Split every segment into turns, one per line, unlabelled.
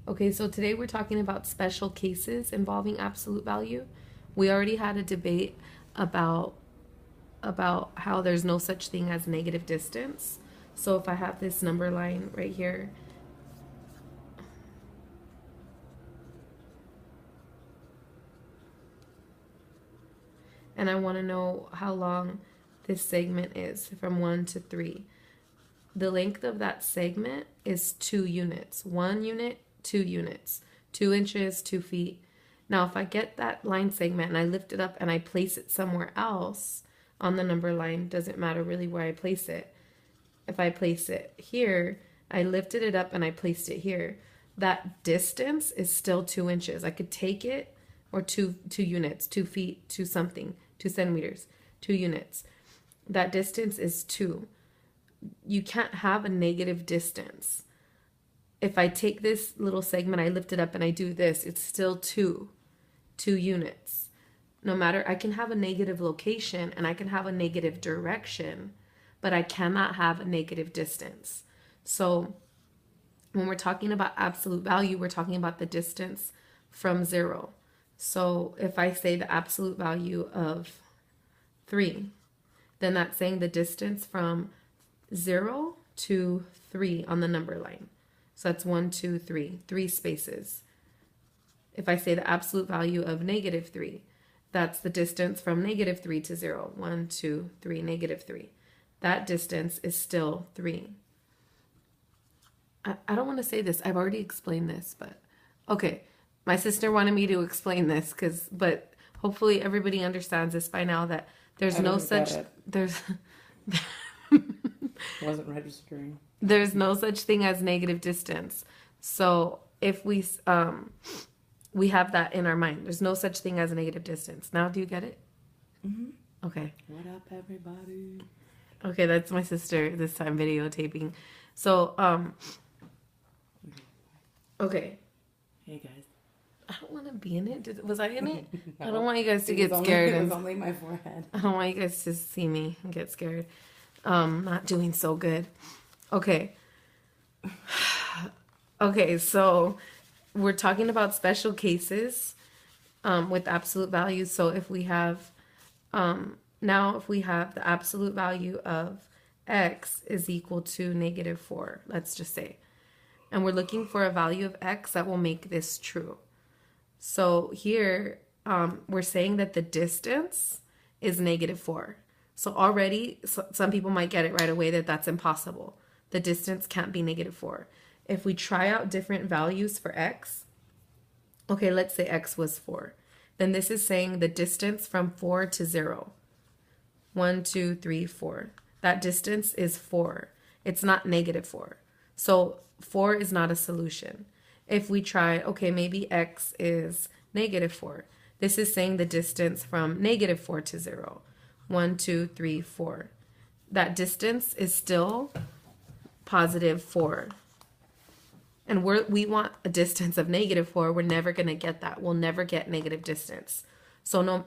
Okay, so today we're talking about special cases involving absolute value. We already had a debate about how there's no such thing as negative distance. So if I have this number line right here, and I want to know how long this segment is from 1 to 3. The length of that segment is 2 units. 1 unit, 2 units. 2 inches, 2 feet. Now, if I get that line segment and I lift it up and I place it somewhere else on the number line, doesn't matter really where I place it. If I place it here, I lifted it up and I placed it here. That distance is still 2 inches. I could take it, or two units, 2 feet, 2 something, 2 centimeters, 2 units. That distance is 2. You can't have a negative distance. If I take this little segment, I lift it up and I do this, it's still 2 units. No matter, I can have a negative location and I can have a negative direction, but I cannot have a negative distance. So when we're talking about absolute value, we're talking about the distance from 0. So if I say the absolute value of 3, then that's saying the distance from 0 to 3 on the number line. So that's 1, 2, 3, 3 spaces. If I say the absolute value of negative 3, that's the distance from negative 3 to 0. 1, 2, 3, negative 3. That distance is still 3. I don't want to say this. I've already explained this, but okay. My sister wanted me to explain this but hopefully everybody understands this by now, that there's no such, there's
wasn't registering.
There's no such thing as negative distance. So if we have that in our mind, there's no such thing as a negative distance. Now, do you get it?
Mm-hmm.
Okay.
What up, everybody?
Okay, that's my sister this time videotaping. So, okay.
Hey, guys.
I don't want to be in it. Was I in it? No. I don't want you guys to get scared.
It was only my forehead.
I don't want you guys to see me and get scared. Not doing so good. Okay. Okay, so we're talking about special cases with absolute values. So if we have, if we have the absolute value of x is equal to negative 4, let's just say, and we're looking for a value of x that will make this true. So here, we're saying that the distance is negative 4. So already, some people might get it right away that that's impossible. The distance can't be negative 4. If we try out different values for x, okay, let's say x was 4. Then this is saying the distance from 4 to 0. 1, 2, 3, 4. That distance is 4. It's not negative 4. So 4 is not a solution. If we try, okay, maybe x is negative 4. This is saying the distance from negative 4 to 0. 1, 2, 3, 4. That distance is still positive 4. And we want a distance of negative 4. We're never going to get that. We'll never get negative distance. So no,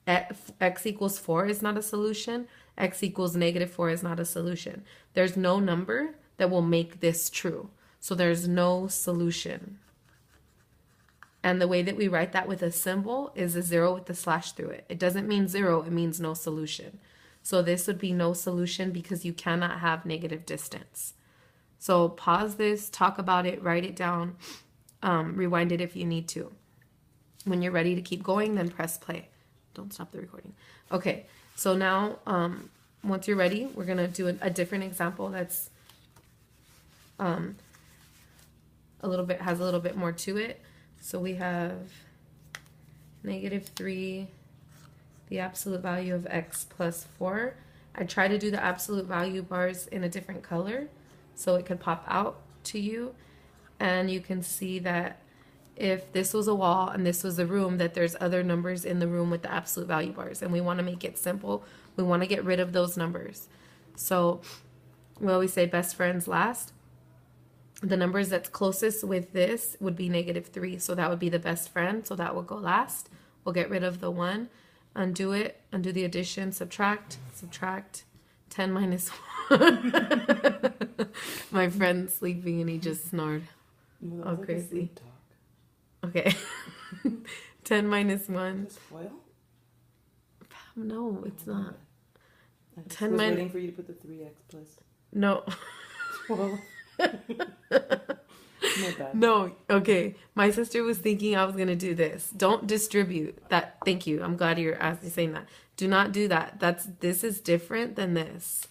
x equals 4 is not a solution. X equals negative 4 is not a solution. There's no number that will make this true. So there's no solution. And the way that we write that with a symbol is a 0 with the slash through it. It doesn't mean 0, it means no solution. So this would be no solution because you cannot have negative distance. So pause this, talk about it, write it down, rewind it if you need to. When you're ready to keep going, then press play. Don't stop the recording. Okay, so now once you're ready, we're going to do a different example that's has a little bit more to it. So we have negative 3, the absolute value of x plus 4. I try to do the absolute value bars in a different color so it could pop out to you. And you can see that if this was a wall and this was a room, that there's other numbers in the room with the absolute value bars. And we want to make it simple. We want to get rid of those numbers. So we always say best friends last. The numbers that's closest with this would be negative 3. So that would be the best friend. So that will go last. We'll get rid of the 1. Undo it. Undo the addition. Subtract. 10 minus 1. My friend's sleeping and he just snored.
Well, that
all
was like a
crazy.
sleep talk.
Okay. 10 minus 1.
Is this foil?
No, it's not.
I just
10
was
minus...
waiting for you to put the 3x plus
No.
12. My bad.
No. Okay. My sister was thinking I was going to do this. Don't distribute that. Thank you. I'm glad you're saying that. Do not do that. This is different than this.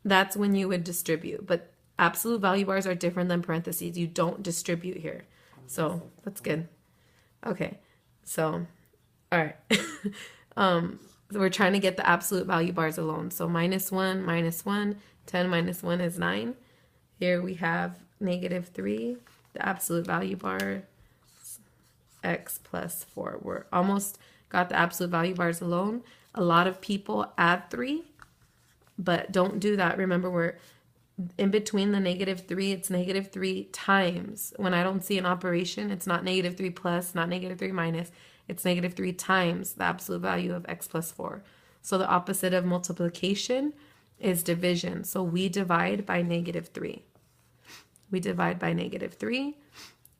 That's when you would distribute. But absolute value bars are different than parentheses. You don't distribute here. So that's good. Okay. So, all right. So we're trying to get the absolute value bars alone. So -1, -1, 10 minus 1 is 9. Here we have -3, the absolute value bar, x plus 4. We're almost got the absolute value bars alone. A lot of people add 3, but don't do that. Remember, we're in between the -3, it's -3 times. When I don't see an operation, it's not -3 plus, not -3 minus. It's -3 times the absolute value of x plus 4. So the opposite of multiplication is division. So we divide by -3. We divide by -3.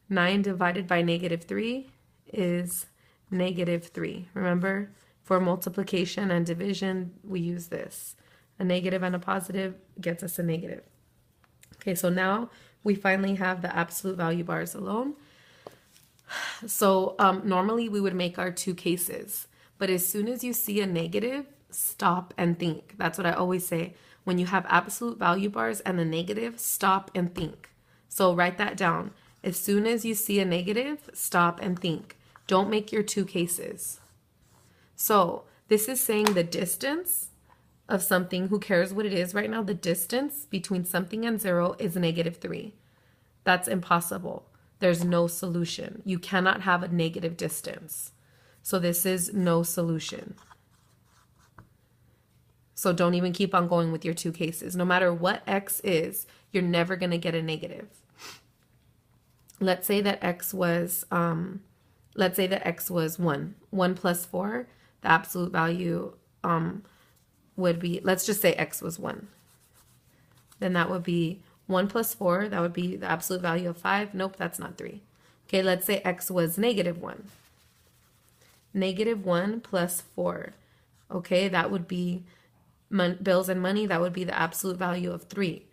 9 divided by -3 is -3. Remember, for multiplication and division, we use this. A negative and a positive gets us a negative. Okay, so now we finally have the absolute value bars alone. So normally we would make our 2 cases, but as soon as you see a negative, stop and think. That's what I always say. When you have absolute value bars and a negative, stop and think. So write that down. As soon as you see a negative, stop and think. Don't make your 2 cases. So this is saying the distance of something, who cares what it is right now, the distance between something and 0 is -3. That's impossible. There's no solution. You cannot have a negative distance. So this is no solution. So don't even keep on going with your 2 cases. No matter what x is, you're never going to get a negative. Let's say that x was 1. 1 plus 4, the absolute value would be, let's just say x was 1. Then that would be 1 plus 4, that would be the absolute value of 5. Nope, that's not 3. Okay, let's say x was -1. -1 plus 4. Okay, that would be bills and money. That would be the absolute value of 3.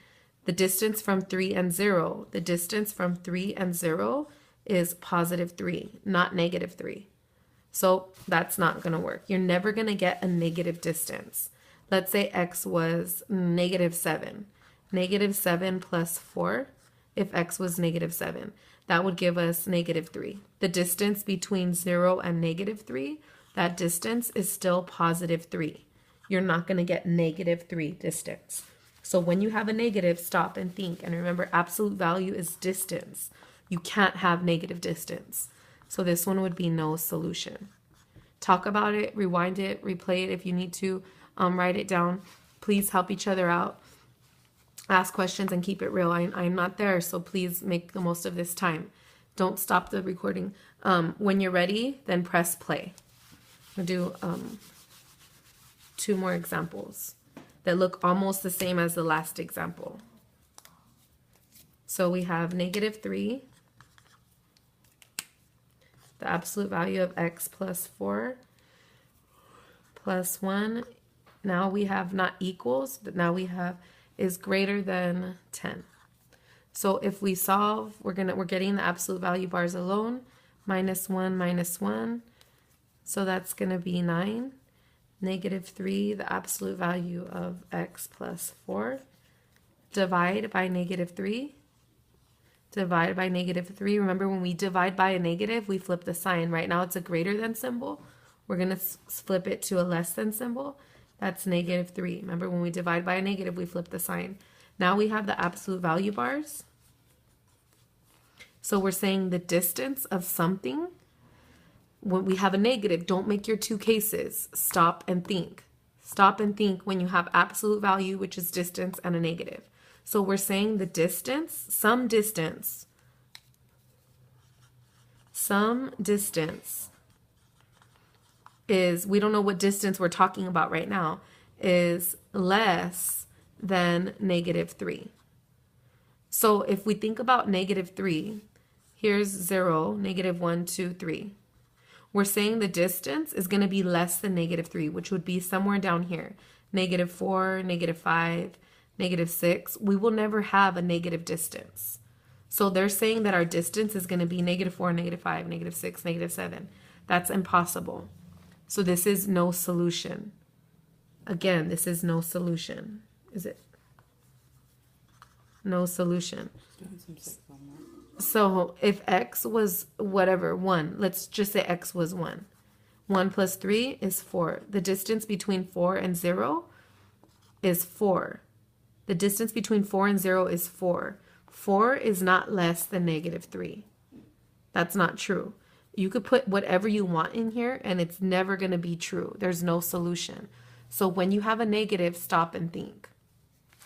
The distance from 3 and 0. The distance from 3 and 0 is +3, not -3. So that's not going to work. You're never going to get a negative distance. Let's say x was -7. -7 plus 4, if x was -7, that would give us -3. The distance between 0 and -3, that distance is still +3. You're not going to get -3 distance. So when you have a negative, stop and think. And remember, absolute value is distance. You can't have negative distance. So this one would be no solution. Talk about it, rewind it, replay it if you need to. Write it down. Please help each other out. Ask questions and keep it real. I'm not there, so please make the most of this time. Don't stop the recording. When you're ready, then press play. We'll do 2 more examples that look almost the same as the last example. So we have -3, the absolute value of x plus 4 plus 1. Now we have not equals, but now we have is greater than 10. So if we solve, we're getting the absolute value bars alone. -1 minus 1. So that's going to be 9. -3, the absolute value of x plus 4. Divide by -3. Divide by -3. Remember, when we divide by a negative, we flip the sign. Right now it's a greater than symbol. We're going to flip it to a less than symbol. That's -3. Remember, when we divide by a negative, we flip the sign. Now we have the absolute value bars. So we're saying the distance of something. When we have a negative, don't make your 2 cases. Stop and think. Stop and think when you have absolute value, which is distance, and a negative. So we're saying the distance, some distance is, we don't know what distance we're talking about right now, is less than -3. So if we think about negative 3, here's 0, negative 1, 2, 3. We're saying the distance is going to be less than negative 3, which would be somewhere down here. Negative 4, negative 5, negative 6. We will never have a negative distance. So they're saying that our distance is going to be negative 4, negative 5, negative 6, negative 7. That's impossible. So this is no solution. Again, this is no solution. Is it? No solution.
Doing some sick homework.
So if x was whatever, 1, let's just say x was 1. 1 plus 3 is 4. The distance between 4 and 0 is 4. The distance between 4 and 0 is 4. 4 is not less than negative 3. That's not true. You could put whatever you want in here and it's never going to be true. There's no solution. So when you have a negative, stop and think.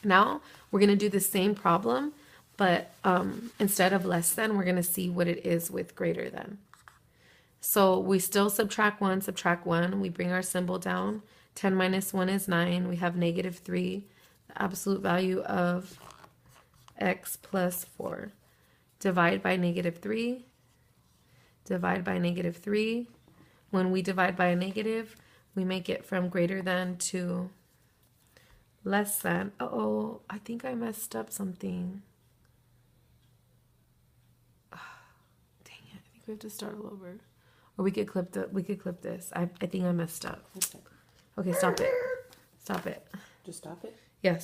Now we're going to do the same problem, but instead of less than, we're going to see what it is with greater than. So we still subtract 1. We bring our symbol down. 10 minus 1 is 9. We have negative 3. The absolute value of x plus 4. Divide by negative 3. Divide by negative 3. When we divide by a negative, we make it from greater than to less than. Uh-oh, I think I messed up something. Dang it, I think we have to start all over. Or we could clip this. I think I messed up.
Okay.
Okay, stop it. Stop it.
Just stop it.
Yes.